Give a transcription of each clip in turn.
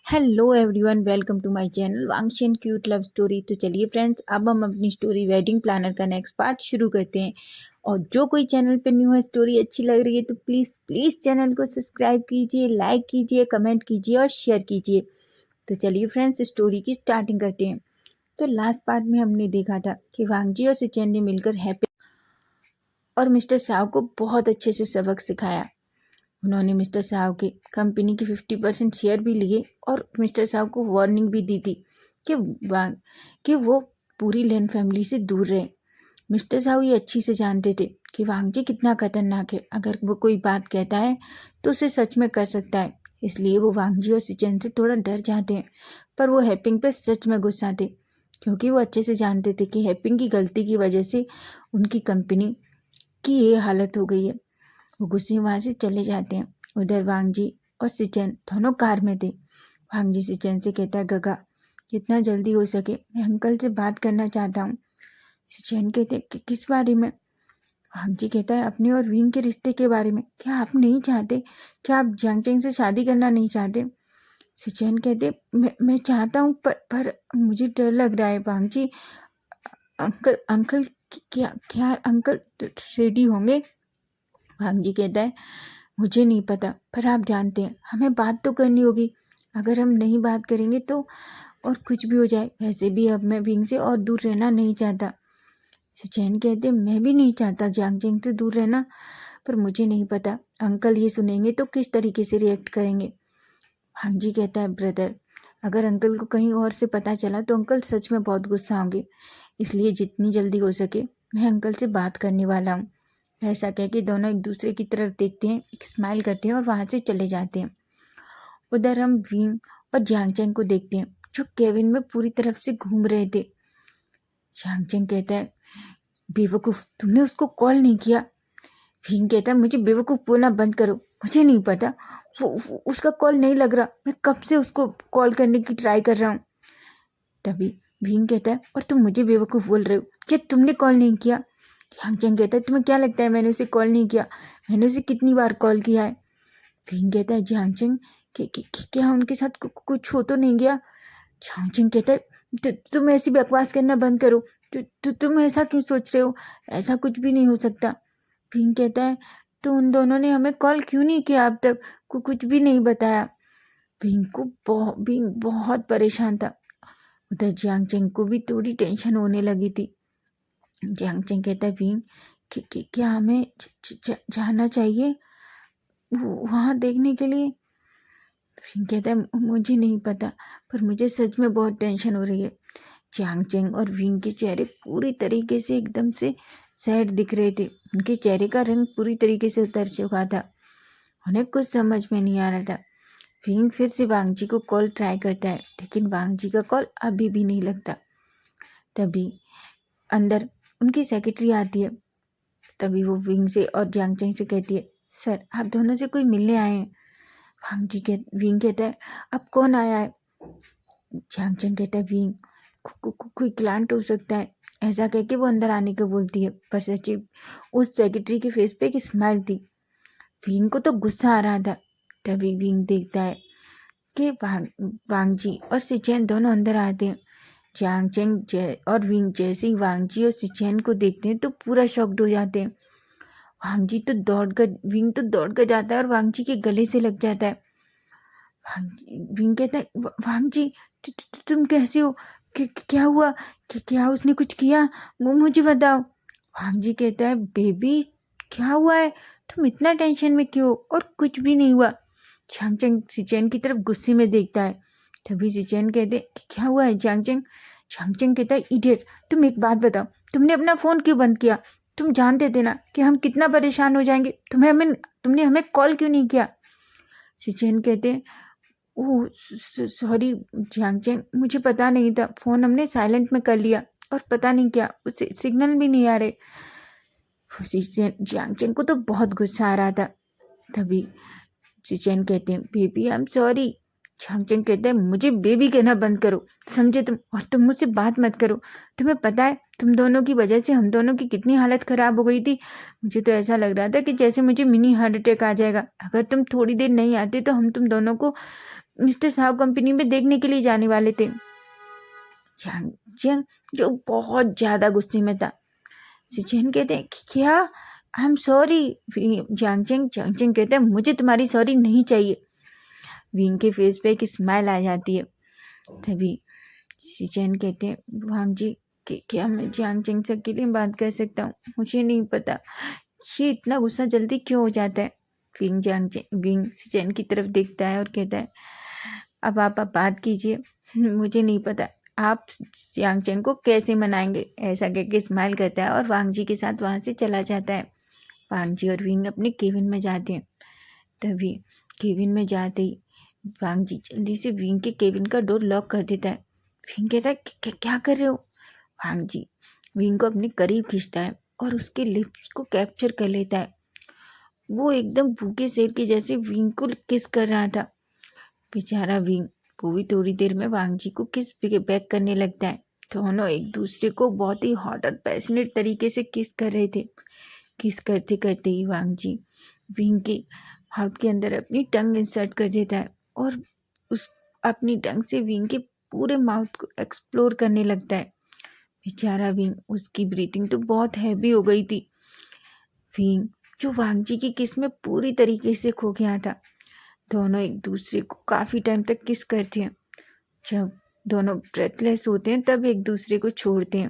Hello everyone, welcome to my channel Wangshi and cute love story. तो चलिए friends, अब हम अपनी स्टोरी वेडिंग प्लानर का नेक्स्ट पार्ट शुरू करते हैं। और जो कोई चैनल पे न्यू है, स्टोरी अच्छी लग रही है तो प्लीज़ प्लीज़ चैनल को सब्सक्राइब कीजिए, लाइक कीजिए, कमेंट कीजिए और शेयर कीजिए। तो चलिए फ्रेंड्स, स्टोरी की स्टार्टिंग करते हैं। तो लास्ट पार्ट में हमने देखा था कि वांगजी और सिचेन ने मिलकर हैप्पी और मिस्टर साव को बहुत अच्छे से सबक सिखाया। उन्होंने मिस्टर साव की कंपनी के 50% शेयर भी लिए और मिस्टर साव को वार्निंग भी दी थी कि कि वो पूरी लैन फैमिली से दूर रहे। मिस्टर साव ये अच्छी से जानते थे कि वांगजी कितना खतरनाक है। अगर वो कोई बात कहता है तो उसे सच में कर सकता है। इसलिए वो वांगजी और सिचेन से थोड़ा डर जाते हैं, पर वो हैपिंग पे सच में गुस्सा थे, क्योंकि वो अच्छे से जानते थे कि हैपिंग की गलती की वजह से उनकी कंपनी की ये हालत हो गई है। वो गुस्से वहाँ से चले जाते हैं। उधर वांगजी और सिचेन दोनों कार में थे। वांगजी सिचेन से कहता है, गगा जितना जल्दी हो सके मैं अंकल से बात करना चाहता हूँ। सिचेन कहते हैं कि किस बारे में? वांगजी कहता है, अपने और विंग के रिश्ते के बारे में। क्या आप नहीं चाहते? क्या आप जियांगचेंग से शादी करना नहीं चाहते? सिचेन कहते, मैं चाहता हूँ, पर मुझे डर लग रहा है। वांगजी, अंकल अंकल क्या क्या अंकल रेडी होंगे? वांगजी कहता है, मुझे नहीं पता, पर आप जानते हैं हमें बात तो करनी होगी। अगर हम नहीं बात करेंगे तो और कुछ भी हो जाए। वैसे भी अब मैं विंग से और दूर रहना नहीं चाहता। सिचेन कहते, मैं भी नहीं चाहता जियांगचेंग से दूर रहना, पर मुझे नहीं पता अंकल ये सुनेंगे तो किस तरीके से रिएक्ट करेंगे। वांगजी कहता है, ब्रदर अगर अंकल को कहीं और से पता चला तो अंकल सच में बहुत गुस्सा होंगे। इसलिए जितनी जल्दी हो सके मैं अंकल से बात करने वाला हूँ। ऐसा कह के दोनों एक दूसरे की तरफ देखते हैं, एक स्माइल करते हैं और वहाँ से चले जाते हैं। उधर हम विंग और जियांगचेंग को देखते हैं, जो केबिन में पूरी तरफ से घूम रहे थे। जियांगचेंग कहता है, बेवकूफ़, तुमने उसको कॉल नहीं किया। विंग कहता है, मुझे बेवकूफ़ बोलना बंद करो, मुझे नहीं पता, वो उसका कॉल नहीं लग रहा। मैं कब से उसको कॉल करने की ट्राई कर रहा हूँ। तभी विंग कहता है, और तुम मुझे बेवकूफ़ बोल रहे हो, क्या तुमने कॉल नहीं किया? जियांगचेंग कहता है, तुम्हें क्या लगता है मैंने उसे कॉल नहीं किया? मैंने उसे कितनी बार कॉल किया है। विंग कहता है, जियांगचेंग क्या उनके साथ कुछ हो तो नहीं गया? जियांगचेंग कहता है, तुम ऐसी बकवास करना बंद करो। तुम ऐसा क्यों सोच रहे हो? ऐसा कुछ भी नहीं हो सकता। विंग कहता है, तो उन दोनों ने हमें कॉल क्यों नहीं किया अब तक? कुछ भी नहीं बताया। विंग बहुत परेशान था। उधर जियांगचेंग को भी थोड़ी टेंशन होने लगी थी। जियांगचेंग कहता है, विंग क्या हमें जाना चाहिए वहाँ देखने के लिए? विंग कहता है, मुझे नहीं पता, पर मुझे सच में बहुत टेंशन हो रही है। जियांगचेंग और विंग के चेहरे पूरी तरीके से एकदम से सैड दिख रहे थे। उनके चेहरे का रंग पूरी तरीके से उतर चुका था। उन्हें कुछ समझ में नहीं आ रहा था। विंग फिर से वांगजी को कॉल ट्राई करता है, लेकिन वांगजी का कॉल अभी भी नहीं लगता। तभी अंदर उनकी सेक्रेटरी आती है। तभी वो विंग से और जियांगचेंग से कहती है, सर आप दोनों से कोई मिलने आए हैं? विंग कहता है, अब कौन आया है? जियांगचेंग कहता है, विंग कोई क्लाइंट हो सकता है। ऐसा कह के वो अंदर आने को बोलती है, पर सचिव उस सेक्रेटरी के फेस पे एक स्माइल थी। विंग को तो गुस्सा आ रहा था। तभी विंग देखता है कि वांगजी और सिचेन दोनों अंदर आते हैं। जियांगचेंग और विंग जैसे ही वांगजी और सिचेन को देखते हैं तो पूरा शॉक्ड हो जाते हैं। विंग तो दौड़ कर जाता है और वांगजी के गले से लग जाता है। विंग कहता है, वांगजी तुम कैसे हो? क्या हुआ? क्या उसने कुछ किया? मुझे बताओ। वांगजी कहता है, बेबी क्या हुआ है? तुम इतना टेंशन में क्यों? और कुछ भी नहीं हुआ। जियांगचेंग सिचेन की तरफ गुस्से में देखता है। तभी सिचेन कहते, क्या हुआ है जियांगचेंग? जियांगचेंग कहता है, इडियट, तुम एक बात बताओ, तुमने अपना फ़ोन क्यों बंद किया? तुम जानते थे ना कि हम कितना परेशान हो जाएंगे। तुमने हमें कॉल क्यों नहीं किया? सिचेन कहते, ओह सॉरी जियांगचेंग, मुझे पता नहीं था, फ़ोन हमने साइलेंट में कर लिया और पता नहीं क्या उसे सिग्नल भी नहीं आ रहे। जियांगचेंग को तो बहुत गुस्सा आ रहा था। तभी सिचेन कहते हैं, बेबी आई एम सॉरी। जियांगचेंग कहते हैं, मुझे बेबी कहना बंद करो, समझे तुम? और तुम मुझसे बात मत करो। तुम्हें पता है तुम दोनों की वजह से हम दोनों की कितनी हालत ख़राब हो गई थी। मुझे तो ऐसा लग रहा था कि जैसे मुझे मिनी हार्ट अटैक आ जाएगा। अगर तुम थोड़ी देर नहीं आते तो हम तुम दोनों को मिस्टर साहब कंपनी में देखने के लिए जाने वाले थे। झांगचेंग जो बहुत ज़्यादा गुस्से में था, सिचेन कहते हैं कि क्या, आई एम सॉरी। झांगचेंग कहते हैं मुझे तुम्हारी सॉरी नहीं चाहिए। विंग के फेस पे एक स्माइल आ जाती है। तभी सिचेन कहते हैं वांग जी कि क्या मैं झांगचेंग से अकेले बात कर सकता हूँ? मुझे नहीं पता ये इतना गुस्सा जल्दी क्यों हो जाता है। विंग सिचेन की तरफ देखता है और कहता है अब आप बात कीजिए, मुझे नहीं पता आप यांगचेंग को कैसे मनाएंगे। ऐसा कह के स्माइल करता है और वांग जी के साथ वहाँ से चला जाता है। वांग जी और विंग अपने केबिन में जाते हैं। तभी केबिन में जाते ही वांग जी जल्दी से विंग के केबिन का डोर लॉक कर देता है। विंग कहता है क्या कर रहे हो? वांग जी विंग को अपने करीब खींचता है और उसके लिप्स को कैप्चर कर लेता है। वो एकदम भूखे शेर के जैसे विंग को किस कर रहा था। बेचारा विंग वो भी थोड़ी देर में वांग जी को किस बैक करने लगता है। दोनों एक दूसरे को बहुत ही हॉट और पैशनेट तरीके से किस कर रहे थे। किस करते करते ही वांग जी विंग के हाथ के अंदर अपनी टंग इंसर्ट कर देता है और उस अपनी टंग से विंग के पूरे माउथ को एक्सप्लोर करने लगता है। बेचारा विंग, उसकी ब्रीथिंग तो बहुत हैवी हो गई थी। विंग जो वांग जी की किस में पूरी तरीके से खो गया था। दोनों एक दूसरे को काफ़ी टाइम तक किस करते हैं। जब दोनों ब्रेथलेस होते हैं तब एक दूसरे को छोड़ते हैं।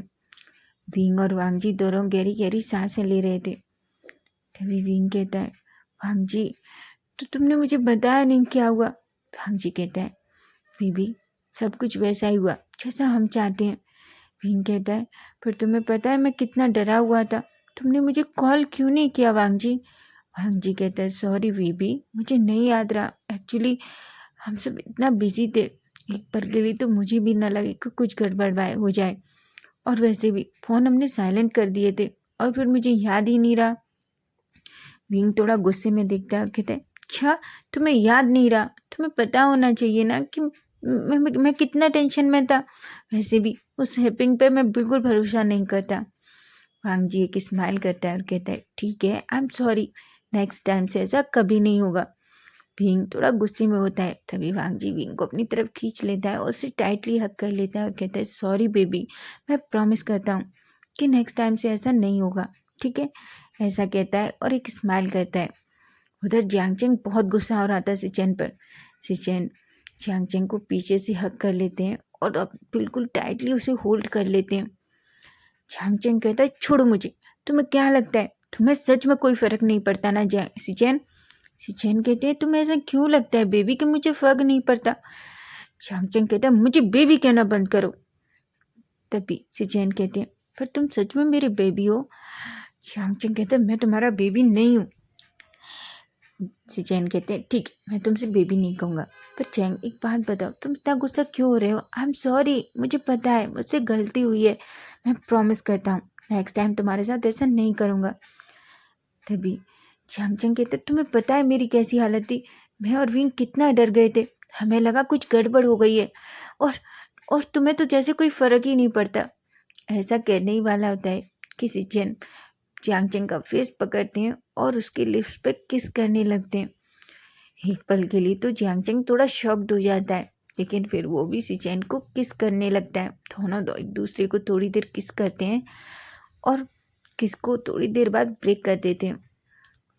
विंग और वांग जी दोनों गहरी गहरी सांसें ले रहे थे। तभी विंग कहता है वांग जी तो तुमने मुझे बताया नहीं क्या हुआ। वांग जी कहता है बेबी सब कुछ वैसा ही हुआ जैसा हम चाहते हैं। विंग कहता है पर तुम्हें पता है मैं कितना डरा हुआ था, तुमने मुझे कॉल क्यों नहीं किया वांग जी। वांग जी कहता है सॉरी बेबी मुझे नहीं याद रहा, एक्चुअली हम सब इतना बिजी थे, एक पल के लिए तो मुझे भी ना लगे कि कुछ गड़बड़ हो जाए, और वैसे भी फ़ोन हमने साइलेंट कर दिए थे और फिर मुझे याद ही नहीं रहा। विंग थोड़ा गुस्से में देखता है और कहता है क्या तुम्हें याद नहीं रहा? तुम्हें पता होना चाहिए ना कि मैं कितना टेंशन में था। वैसे भी उस हैपिंग पे मैं बिल्कुल भरोसा नहीं करता। वांग जी एक स्माइल करता है और कहता है ठीक है I am sorry, next time से ऐसा कभी नहीं होगा। विंग थोड़ा गुस्से में होता है। तभी वांग जी विंग को अपनी तरफ खींच लेता है और उसे टाइटली हग कर लेता है और कहता है सॉरी बेबी, मैं प्रॉमिस करता हूँ कि नेक्स्ट टाइम से ऐसा नहीं होगा, ठीक है। ऐसा कहता है और एक स्माइल करता है। उधर जियांगचेंग बहुत गुस्सा हो रहा था सिचेन पर। सिचेन जियांगचेंग को पीछे से हग कर लेते हैं और अब बिल्कुल टाइटली उसे होल्ड कर लेते हैं। जियांगचेंग कहता है छोड़ो मुझे, तुम्हें क्या लगता है तुम्हें सच में कोई फर्क नहीं पड़ता ना सिचेन। सिचेन कहते हैं तुम्हें ऐसा क्यों लगता है बेबी कि मुझे फर्क नहीं पड़ता। जियांगचेंग कहता है मुझे बेबी कहना बंद करो। तभी सिचेन कहते हैं पर तुम सच में मेरी बेबी हो। जियांगचेंग कहते हैं मैं तुम्हारा बेबी नहीं हूँ। सिचेन कहते हैं ठीक है मैं तुमसे बेबी नहीं कहूँगा, पर चैंग एक बात बताओ तुम इतना गुस्सा क्यों हो रहे हो? आई एम सॉरी, मुझे पता है मुझसे गलती हुई है, मैं प्रॉमिस करता हूँ नेक्स्ट टाइम तुम्हारे साथ ऐसा नहीं करूँगा। तभी जियांगचेंग कहते तुम्हें पता है मेरी कैसी हालत थी, मैं और विंग कितना डर गए थे, हमें लगा कुछ गड़बड़ हो गई है, और तुम्हें तो जैसे कोई फ़र्क ही नहीं पड़ता। ऐसा कहने ही वाला होता है कि सिचेन जियांगचेंग का फेस पकड़ते हैं और उसके लिप्स पे किस करने लगते हैं। एक पल के लिए तो जियांगचेंग थोड़ा शॉक्ड हो जाता है, लेकिन फिर वो भी सिचेन को किस करने लगता है। दोनों एक दूसरे को थोड़ी देर किस करते हैं और किस को थोड़ी देर बाद ब्रेक कर देते हैं।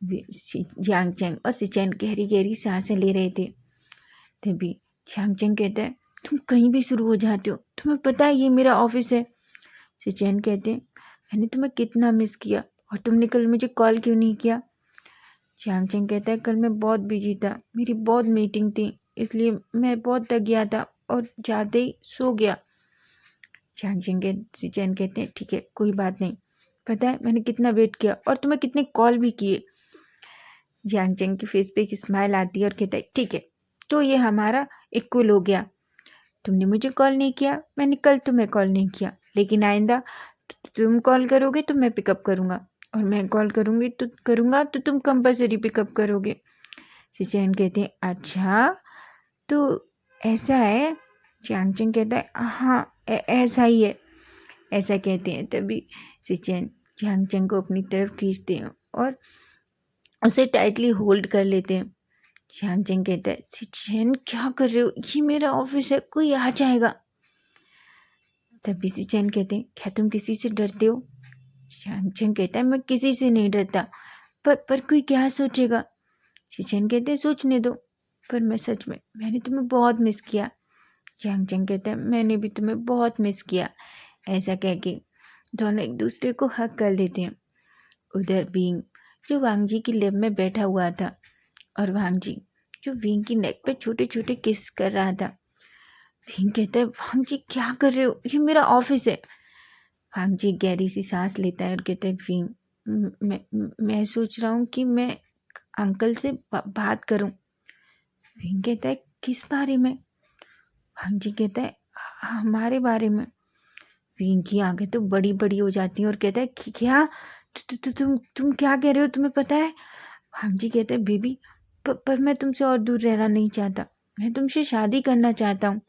जियांगचेंग और सिचेन गहरी गहरी सांसें ले रहे थे। तभी जियांगचेंग कहता है तुम कहीं भी शुरू हो जाते हो, तुम्हें पता है ये मेरा ऑफिस है। सिचेन कहते हैं मैंने तुम्हें कितना मिस किया और तुमने कल मुझे कॉल क्यों नहीं किया। जियांगचेंग कहता है कल मैं बहुत बिजी था, मेरी बहुत मीटिंग थी, इसलिए मैं बहुत थक गया था और जाते ही सो गया। सिचेन कहते हैं ठीक है कोई बात नहीं, पता है मैंने कितना वेट किया और तुम्हें कितने कॉल भी किए। जियांगचेंग की फेस पे एक स्माइल आती है और कहता है ठीक है तो ये हमारा इक्वल हो गया, तुमने मुझे कॉल नहीं किया, मैंने कल तुम्हें कॉल नहीं किया, लेकिन आइंदा तुम कॉल करोगे तो मैं पिकअप करूँगा और मैं कॉल करूँगा तो तुम कंपलसरी पिकअप करोगे। सिचेन कहते हैं अच्छा तो ऐसा है। जियांगचेंग कहता है हाँ ऐसा ही है। ऐसा कहते हैं तभी सिचेन जियांगचेंग को अपनी तरफ खींचते हैं और उसे टाइटली होल्ड कर लेते हैं। जियांग चेंग कहता है, सिचेन क्या कर रहे हो, ये मेरा ऑफिस है, कोई आ जाएगा। तभी सिचेन कहते हैं, क्या तुम किसी से डरते हो? जियांग चेंग कहता है, मैं किसी से नहीं डरता, पर कोई क्या सोचेगा। सिचेन कहते हैं, सोचने दो, पर मैं सच में मैंने तुम्हें बहुत मिस किया। जियांग चेंग कहता है, मैंने भी तुम्हें बहुत मिस किया। ऐसा कह के दोनों एक दूसरे को हक कर लेते हैं। उधर विंग जो वांग जी की लैब में बैठा हुआ था और वांग जी जो विंग की नेक पे छोटे छोटे किस कर रहा था। विंग कहता है, वांग जी क्या कर रहे हो, ये मेरा ऑफिस है। वांग जी गहरी सी सांस लेता है और कहता है, विंग मैं सोच रहा हूँ कि मैं अंकल से बात करूँ। विंग कहता है, किस बारे में? वांग जी कहता है, हमारे बारे में। विंग की आंखें तो बड़ी बड़ी हो जाती हैं और कहता है, क्या तुम क्या कह रहे हो, तुम्हें पता है? वांग जी कहते हैं, बेबी पर मैं तुमसे और दूर रहना नहीं चाहता, मैं तुमसे शादी करना चाहता हूँ,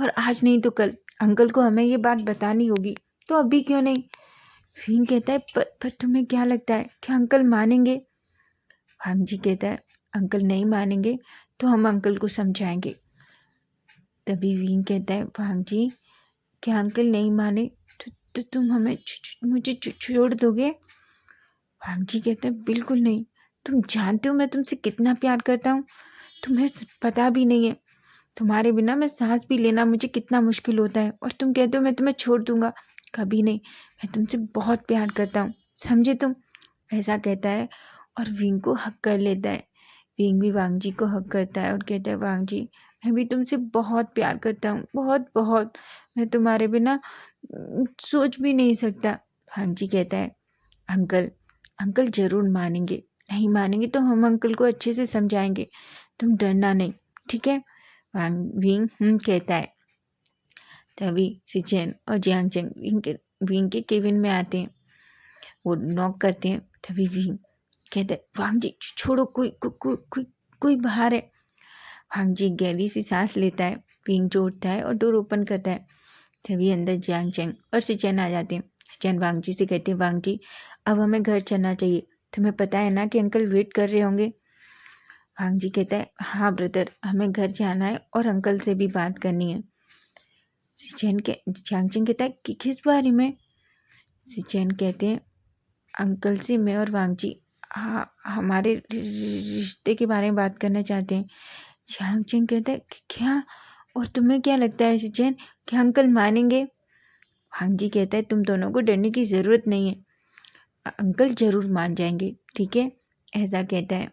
और आज नहीं तो कल अंकल को हमें ये बात बतानी होगी, तो अभी क्यों नहीं? विंग कहता है, पर तुम्हें क्या लगता है कि अंकल मानेंगे? वांग जी कहता है, अंकल नहीं मानेंगे तो हम अंकल को समझाएंगे। तभी विंग कहता है, वांग जी क्या अंकल नहीं माने तो तुम हमें मुझे छोड़ दोगे? वांग जी कहते हैं, बिल्कुल नहीं, तुम जानते हो मैं तुमसे कितना प्यार करता हूँ, तुम्हें पता भी नहीं है, तुम्हारे बिना मैं सांस भी लेना मुझे कितना मुश्किल होता है, और तुम कहते हो मैं तुम्हें छोड़ दूंगा, कभी नहीं, मैं तुमसे बहुत प्यार करता हूँ, समझे तुम? ऐसा कहता है और विंग को हक कर लेता है। विंग भी वांग जी को हक करता है और कहता है, वांग जी मैं भी तुमसे बहुत प्यार करता हूँ, बहुत बहुत, मैं तुम्हारे बिना सोच भी नहीं सकता। वांग जी कहता है, अंकल अंकल ज़रूर मानेंगे, नहीं मानेंगे तो हम अंकल को अच्छे से समझाएंगे, तुम डरना नहीं, ठीक है? वांग विंग कहता है। तभी सिचेन और जियांग चेंग विंग के केबिन में आते हैं, वो नॉक करते हैं। तभी विंग कहता है, वांग जी छोड़ो, कोई बाहर है। वांग जी गहरी सी सांस लेता है, विंग जोड़ता है और डोर ओपन करता है। तभी अंदर जियांग चेंग और सिचेन आ जाते हैं। सिचेन वांग जी से कहते हैं, वांग जी अब हमें घर चलना चाहिए, तुम्हें पता है ना कि अंकल वेट कर रहे होंगे। वांग जी कहता है, हाँ ब्रदर, हमें घर जाना है और अंकल से भी बात करनी है। जियांग चेंग कहता है कि किस बारे में? सिचेन कहते हैं, अंकल से मैं और वांग जी हमारे रिश्ते के बारे में बात करना चाहते हैं। जियांग चेंग कहता है कि क्या, और तुम्हें क्या लगता है सिचेन, क्या अंकल मानेंगे? वांग जी कहता है, तुम दोनों को डरने की ज़रूरत नहीं है, अंकल ज़रूर मान जाएंगे, ठीक है? ऐसा कहता है।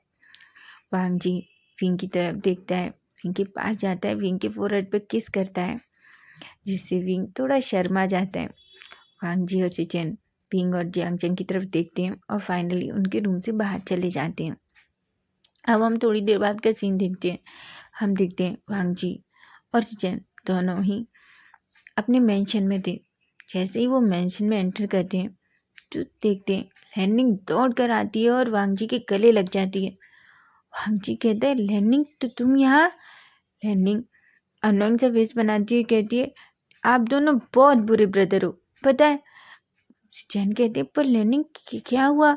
वांग जी विंग की तरफ देखता है, विंग के पास जाता है, विंग के फोरहेड पे किस करता है, जिससे विंग थोड़ा शर्मा जाता है। वांग जी और सिचेन विंग और जियांग चेंग की तरफ देखते हैं और फाइनली उनके रूम से बाहर चले जाते हैं। अब हम थोड़ी देर बाद का सीन देखते हैं। हम देखते हैं वांग जी और सिचेन दोनों ही अपने मेंशन में थे। जैसे ही वो मेंशन में एंटर करते हैं तो देखते हैं लैंडिंग दौड़ कर आती है और वांग जी के गले लग जाती है। वांग जी कहते हैं, लैंडिंग तो तुम यहाँ? लैंडिंग अनोइंग सा फेस बनाती है, कहती है, आप दोनों बहुत बुरे ब्रदर हो, पता है? सिचेन कहती है, पर लैंडिंग क्या हुआ?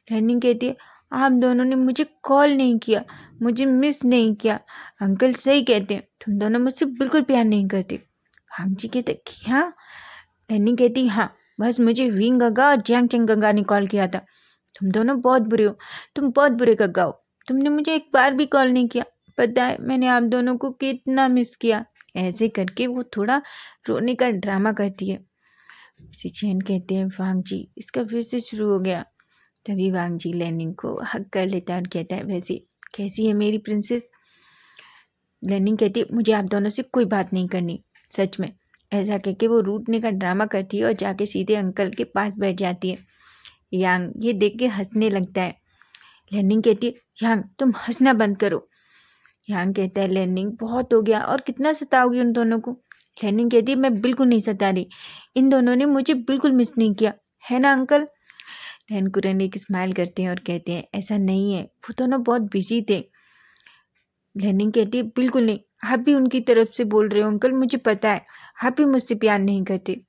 लैंडिंग कहती है, आप दोनों ने मुझे कॉल नहीं किया, मुझे मिस नहीं किया, अंकल सही कहते हैं, तुम दोनों मुझसे बिल्कुल प्यार नहीं करते। वांग जी कहते, क्या? लैंडिंग कहती, हाँ, बस मुझे विंग गंगा और जियांग चेंग गंगा ने कॉल किया था, तुम दोनों बहुत बुरे हो, तुम बहुत बुरे गंगा हो, तुमने मुझे एक बार भी कॉल नहीं किया, पता है मैंने आप दोनों को कितना मिस किया। ऐसे करके वो थोड़ा रोने का ड्रामा करती है। सिचेन कहते हैं, वांग जी इसका फिर से शुरू हो गया। तभी वांग जी लैनिंग को हक कर लेता है और कहता है, वैसे कैसी है मेरी प्रिंसेस? लैनिंग कहती है, मुझे आप दोनों से कोई बात नहीं करनी, सच में। ऐसा कहके वो रूठने का ड्रामा करती है और जाके सीधे अंकल के पास बैठ जाती है। यांग ये देख के हंसने लगता है। लैनिंग कहती है, यांग तुम हंसना बंद करो। यांग कहता है, लैनिंग बहुत हो गया, और कितना सताओगी उन दोनों को? लैनिंग कहती है, मैं बिल्कुल नहीं सता रही, इन दोनों ने मुझे बिल्कुल मिस नहीं किया, है ना अंकल? लैन कुरन एक स्माइल करते हैं और कहते हैं, ऐसा नहीं है, वो दोनों बहुत बिजी थे। लैनिंग कहती है, बिल्कुल नहीं, आप भी उनकी तरफ से बोल रहे हो अंकल, मुझे पता है, आप भी मुझसे प्यार नहीं करते।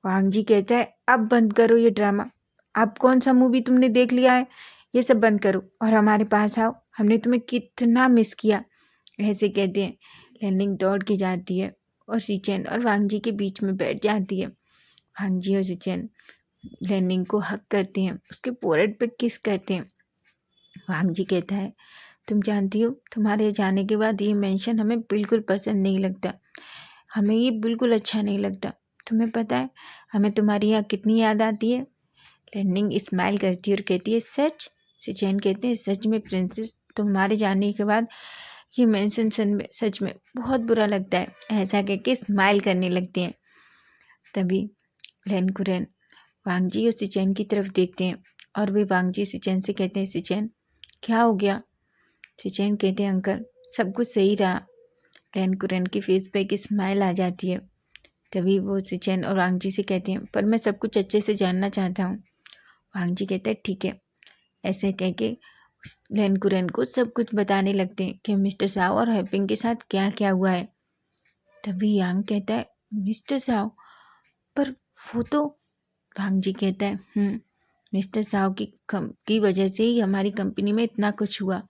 वांग जी कहता है, अब बंद करो ये ड्रामा, अब कौन सा मूवी तुमने देख लिया है, ये सब बंद करो और हमारे पास आओ, हमने तुम्हें कितना मिस किया। ऐसे कहते हैं। लैनिंग दौड़ के जाती है और सिचेन और वांग जी के बीच में बैठ जाती है। वांग जी और सिचेन लैनिंग को हक करते हैं, उसके फोrehead पे किस करते हैं। वांग जी कहता है, तुम जानती हो तुम्हारे जाने के बाद ये मेंशन हमें बिल्कुल पसंद नहीं लगता, हमें ये बिल्कुल अच्छा नहीं लगता। तुम्हें पता है हमें तुम्हारी यहाँ कितनी याद आती है। लैनिंग स्माइल करती है और कहती है, सच। सिचेन कहते हैं, सच में प्रिंसेस, तुम्हारे जाने के बाद ये मेंशन सच में बहुत बुरा लगता है। ऐसा कह के स्माइल करने लगते हैं। तभी लैन कुरैन वांग जी और सिचेन की तरफ देखते हैं और वे वांग जी सिचेन से कहते हैं, सिचेन क्या हो गया। सिचेन कहते हैं, अंकल सब कुछ सही रहा। लैन कुरैन की फेस पे एक स्माइल आ जाती है। तभी वो सिचेन और वांग जी से कहते हैं, पर मैं सब कुछ अच्छे से जानना चाहता हूँ। वांग जी कहते हैं, ठीक है। ऐसे कह के लैन कुरैन को सब कुछ बताने लगते हैं कि मिस्टर साव और हैपिंग के साथ क्या क्या हुआ है। तभी यांग कहता है, मिस्टर साव, पर वो तो। वांग जी कहता है, मिस्टर साव की वजह से ही हमारी कंपनी में इतना कुछ हुआ।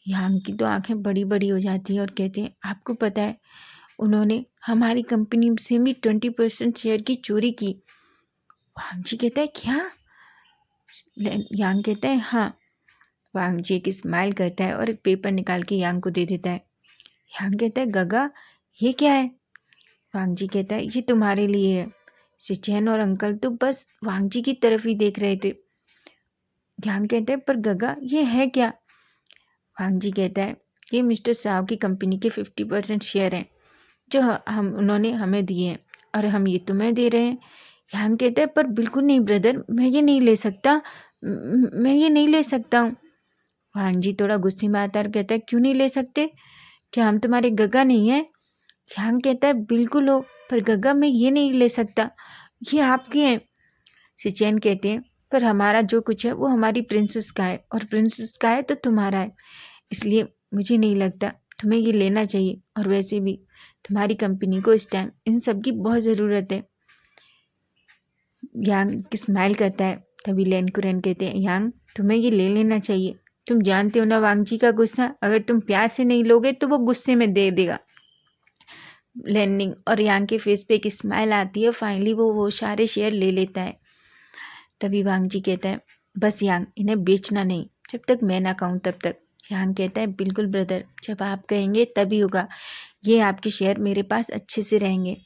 यांग की तो आंखें बड़ी बड़ी हो जाती है और कहते हैं, आपको पता है उन्होंने हमारी कंपनी से भी 20% शेयर की चोरी की। वांग जी कहता है, क्या। यांग कहता है, हाँ। वांग जी एक स्माइल करता है और एक पेपर निकाल के यांग को दे देता है। यांग कहता है, गगा ये क्या है। वांग जी कहता है, ये तुम्हारे लिए है। सिचेन और अंकल तो बस वांग जी की तरफ ही देख रहे थे। यांग कहता है, पर गगा ये है क्या। वांग जी कहता है, ये मिस्टर साव की कंपनी के 50% शेयर हैं जो हम उन्होंने हमें दिए हैं और हम ये तुम्हें दे रहे हैं। यांग कहता है, पर बिल्कुल नहीं ब्रदर, मैं ये नहीं ले सकता, मैं ये नहीं ले सकता हूँ। वांग जी थोड़ा गुस्से में आता है और कहता है, क्यों नहीं ले सकते, क्या हम तुम्हारे गगा नहीं हैं। यांग कहता है, बिल्कुल हो, पर गगा मैं ये नहीं ले सकता, ये आपके हैं। सिचेन कहते हैं, पर हमारा जो कुछ है वो हमारी प्रिंसेस का है और प्रिंसेस का है तो तुम्हारा है, इसलिए मुझे नहीं लगता तुम्हें ये लेना चाहिए। और वैसे भी तुम्हारी कंपनी को इस टाइम इन सब की बहुत ज़रूरत है। यांग स्माइल करता है। तभी लैन कुरैन कहते हैं, यांग तुम्हें ये ले लेना चाहिए, तुम जानते हो ना वांग जी का गुस्सा, अगर तुम प्यार से नहीं लोगे तो वो गुस्से में दे देगा। लैनिंग और यांग के फेस पे एक स्माइल आती है। फाइनली वो सारे शेयर ले लेता है। तभी वांग जी कहता है, बस यांग इन्हें बेचना नहीं, जब तक मैं ना कहूँ तब तक। यांग कहता है, बिल्कुल ब्रदर, जब आप कहेंगे तभी होगा, ये आपके शेयर मेरे पास अच्छे से रहेंगे।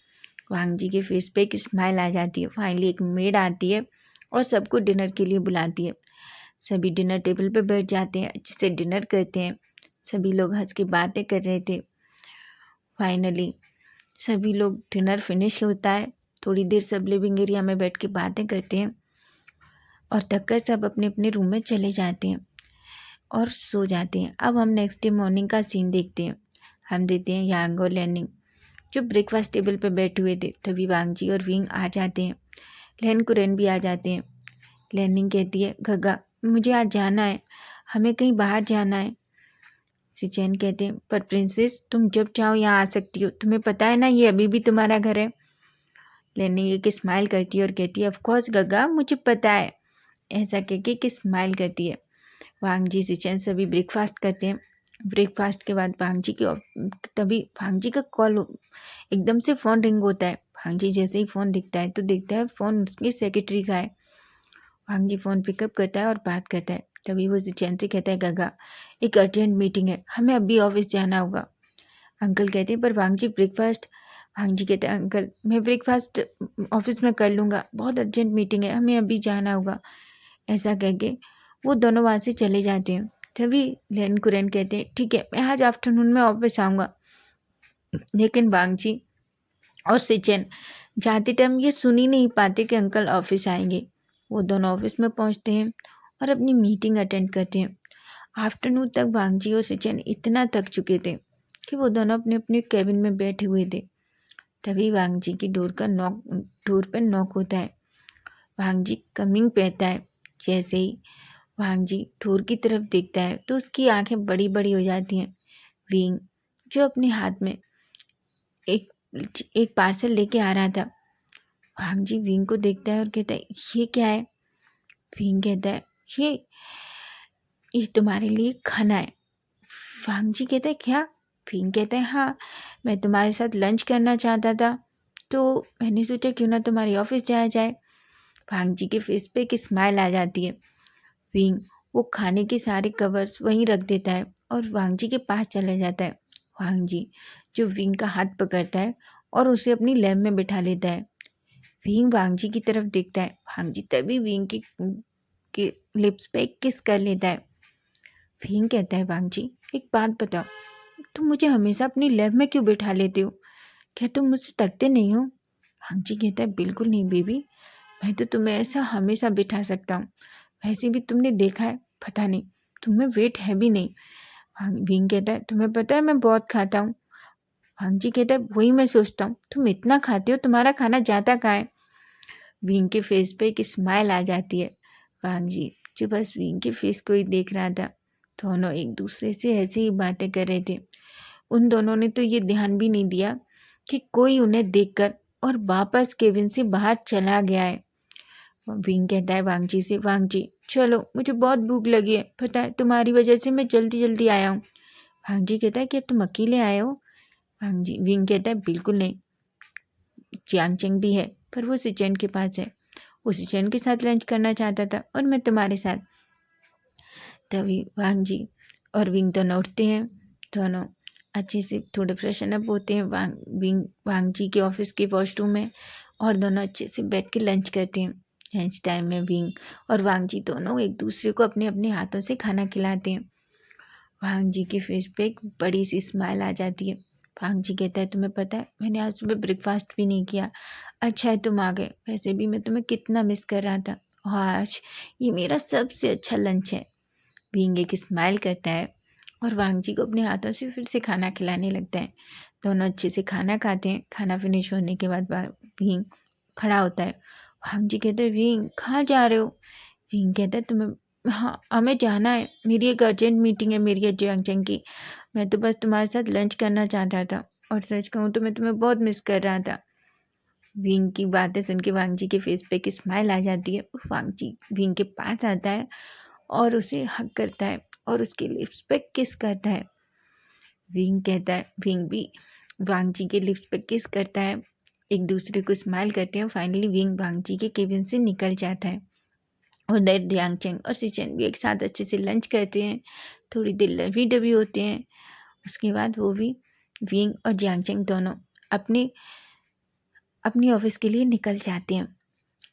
वांग जी के फेस पे एक स्माइल आ जाती है। फाइनली एक मेड आती है और सबको डिनर के लिए बुलाती है। सभी डिनर टेबल पे बैठ जाते हैं, अच्छे से डिनर करते हैं। सभी लोग हंस के बातें कर रहे थे। फाइनली सभी लोग डिनर फिनिश होता है। थोड़ी देर सब लिविंग एरिया में बैठ के बातें करते हैं और थक कर सब अपने अपने रूम में चले जाते हैं और सो जाते हैं। अब हम नेक्स्ट डे मॉर्निंग का सीन देखते हैं। हम देते हैं यांग और लैनिंग जो ब्रेकफास्ट टेबल पर बैठे हुए थे। तभी वांग जी और विंग आ जाते हैं। लैन कुरैन भी आ जाते हैं। लैनिंग कहती है, गगा मुझे आज जाना है, हमें कहीं बाहर जाना है। सिचेन कहते हैं, पर प्रिंसेस तुम जब चाहो यहाँ आ सकती हो, तुम्हें पता है ना ये अभी भी तुम्हारा घर है। लैनिंग एक स्माइल करती है और कहती है, ऑफ कोर्स गगा मुझे पता है। ऐसा कह के एक स्माइल करती है। वांग जी सिचेन सभी ब्रेकफास्ट करते हैं। ब्रेकफास्ट के बाद तभी वांग जी का कॉल एकदम से फ़ोन रिंग होता है। वांग जी जैसे ही फ़ोन दिखता है तो देखता है फ़ोन उसकी सेक्रेटरी का है। वांग जी फ़ोन पिकअप करता है और बात करता है। तभी वो सिचेन से कहता है, गगा एक अर्जेंट मीटिंग है, हमें अभी ऑफिस जाना होगा। अंकल कहते हैं, पर वांग जी ब्रेकफास्ट। वांग जी कहते हैं, अंकल मैं ब्रेकफास्ट ऑफिस में कर लूँगा, बहुत अर्जेंट मीटिंग है, हमें अभी जाना होगा। ऐसा कह के वो दोनों वहाँ से चले जाते हैं। तभी लैन कुरैन कहते हैं, ठीक है मैं आज आफ्टरनून में ऑफिस आऊँगा। लेकिन वांग जी और सिचेन जाते टाइम ये सुन ही नहीं पाते कि अंकल ऑफिस आएंगे। वो दोनों ऑफिस में पहुँचते हैं और अपनी मीटिंग अटेंड करते हैं। आफ्टरनून तक वांग जी और सिचेन इतना थक चुके थे कि वो दोनों अपने अपने कैबिन में बैठे हुए थे। तभी वांग जी की डोर पर नॉक होता है। वांग जी कमिंग कहता है। जैसे ही वांग जी डोर की तरफ देखता है तो उसकी आंखें बड़ी बड़ी हो जाती हैं। विंग जो अपने हाथ में एक एक पार्सल लेके आ रहा था। वांग जी विंग को देखता है और कहता है, ये क्या है। विंग कहता है, ये तुम्हारे लिए खाना है। वांग जी कहता है क्या? विंग कहता है हाँ, मैं तुम्हारे साथ लंच करना चाहता था, तो मैंने सोचा क्यों ना तुम्हारे ऑफिस जाया जाए। वांग जी के फेस पे एक स्माइल आ जाती है। विंग वो खाने के सारे कवर्स वहीं रख देता है और वांग जी के पास चला जाता है। वांग जी जो विंग का हाथ पकड़ता है और उसे अपनी लैब में बिठा लेता है। विंग वांग जी की तरफ देखता है। वांग जी तभी विंग के लिप्स पे एक किस कर लेता है। विंग कहता है वांग जी एक बात बताओ, तुम मुझे हमेशा अपनी लैब में क्यों बिठा लेते हो? क्या तुम मुझसे तकते नहीं हो? वांग जी कहता है बिल्कुल नहीं बेबी, मैं तो तुम्हें ऐसा हमेशा बिठा सकता हूँ। वैसे भी तुमने देखा है, पता नहीं तुम्हें वेट है भी नहीं। विंग कहता है तुम्हें पता है मैं बहुत खाता हूँ। वांग जी कहता है वही मैं सोचता हूँ, तुम इतना खाते हो, तुम्हारा खाना जाता कहाँ है? विंग के फेस पे एक स्माइल आ जाती है। वांग जी जो बस विंग के फेस को ही देख रहा था। दोनों एक दूसरे से ऐसे ही बातें कर रहे थे। उन दोनों ने तो ये ध्यान भी नहीं दिया कि कोई उन्हें देखकर और वापस केबिन से बाहर चला गया है। विंग कहता है वांग जी से, वांग जी चलो मुझे बहुत भूख लगी है, पता है तुम्हारी वजह से मैं जल्दी जल्दी आया हूँ। वांग जी कहता है क्या तुम अकेले आए हो? विंग कहता है बिल्कुल नहीं, जियांग चेंग भी है, पर वो सिचेन के पास है, वो सिचेन के साथ लंच करना चाहता था और मैं तुम्हारे साथ। तभी वांग जी और विंग दोनों उठते हैं। दोनों अच्छे से थोड़े फ्रेशन अप होते हैं वांग जी के ऑफिस के वॉशरूम में, और दोनों अच्छे से बैठ के लंच करते हैं। लंच टाइम में विंग और वांग जी दोनों एक दूसरे को अपने अपने हाथों से खाना खिलाते हैं। वांग जी के फेस पे एक बड़ी सी स्माइल आ जाती है। वांग जी कहता है तुम्हें पता है मैंने आज सुबह ब्रेकफास्ट भी नहीं किया, अच्छा है तुम आ गए, वैसे भी मैं तुम्हें कितना मिस कर रहा था, और आज ये मेरा सबसे अच्छा लंच है। विंग एक स्माइल करता है और वांग जी को अपने हाथों से फिर से खाना खिलाने लगता है। दोनों अच्छे से खाना खाते हैं। खाना फिनिश होने के बाद विंग खड़ा होता है। वांग जी कहते हैं विंग कहाँ जा रहे हो? विंग कहता है तुम्हें, हाँ हमें जाना है, मेरी एक अर्जेंट मीटिंग है मेरी जियांग की, मैं तो बस तुम्हारे साथ लंच करना चाहता था, और सच कहूँ तो मैं तुम्हें बहुत मिस कर रहा था। विंग की बातें सुन के वांग जी के फेस पे एक स्माइल आ जाती है। वांग जी विंग के पास आता है और उसे हग करता है और उसके लिप्स पे किस करता है। विंग भी वांग जी के लिप्स पे किस करता है, एक दूसरे को स्माइल करते हैं। फाइनली विंग वांग जी के केबिन से निकल जाता है। उधर जियांग चेंग और सिचेन भी एक साथ अच्छे से लंच करते हैं, थोड़ी देर लवी डबी होते हैं। उसके बाद वो भी विंग और जियांग चेंग दोनों अपने अपनी ऑफिस के लिए निकल जाते हैं।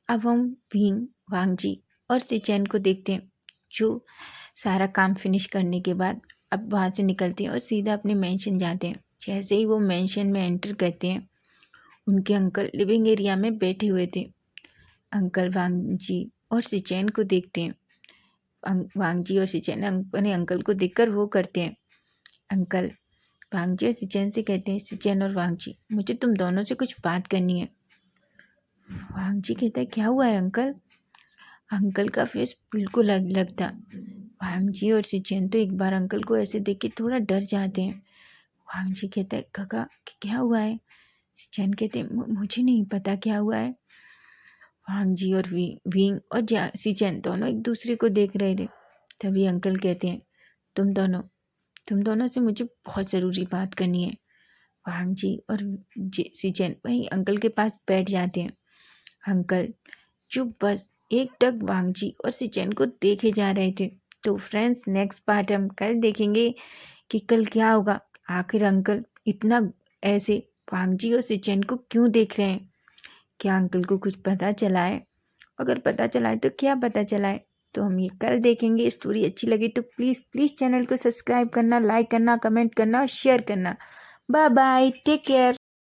अब हम विंग वांग जी और सिचेन को देखते हैं, जो सारा काम फिनिश करने के बाद अब वहाँ से निकलते हैं और सीधा अपने मेंशन जाते हैं। जैसे ही वो मेंशन में एंटर करते हैं, उनके अंकल लिविंग एरिया में बैठे हुए थे। अंकल वांग जी और सिचेन को देखते हैं। वांग जी और सिचेन अपने अंकल को देखकर वो करते हैं। अंकल वांग जी और सिचेन से कहते हैं, सिचेन और वांग जी मुझे तुम दोनों से कुछ बात करनी है। वांग जी कहता है क्या हुआ है अंकल? अंकल का फेस बिल्कुल अलग था। वांग जी और सिचेन तो एक बार अंकल को ऐसे देख के थोड़ा डर जाते हैं। वांग जी कहता है काका क्या हुआ है? सिचेन कहते हैं मुझे नहीं पता क्या हुआ है। वांग जी और विंग और सिचेन दोनों एक दूसरे को देख रहे थे। तभी अंकल कहते हैं तुम दोनों से मुझे बहुत ज़रूरी बात करनी है। वांग जी और सिचेन वहीं अंकल के पास बैठ जाते हैं। अंकल जो बस एक टक वांग जी और सिचेन को देखे जा रहे थे। तो फ्रेंड्स नेक्स्ट पार्ट हम कल देखेंगे कि कल क्या होगा, आखिर अंकल इतना ऐसे वांग जी और सिचेन को क्यों देख रहे हैं। क्या अंकल को कुछ पता चला है? अगर पता चला है तो क्या पता चला है, तो हम ये कल देखेंगे। स्टोरी अच्छी लगी तो प्लीज़ प्लीज़ चैनल को सब्सक्राइब करना, लाइक करना, कमेंट करना और शेयर करना। Bye bye, take care.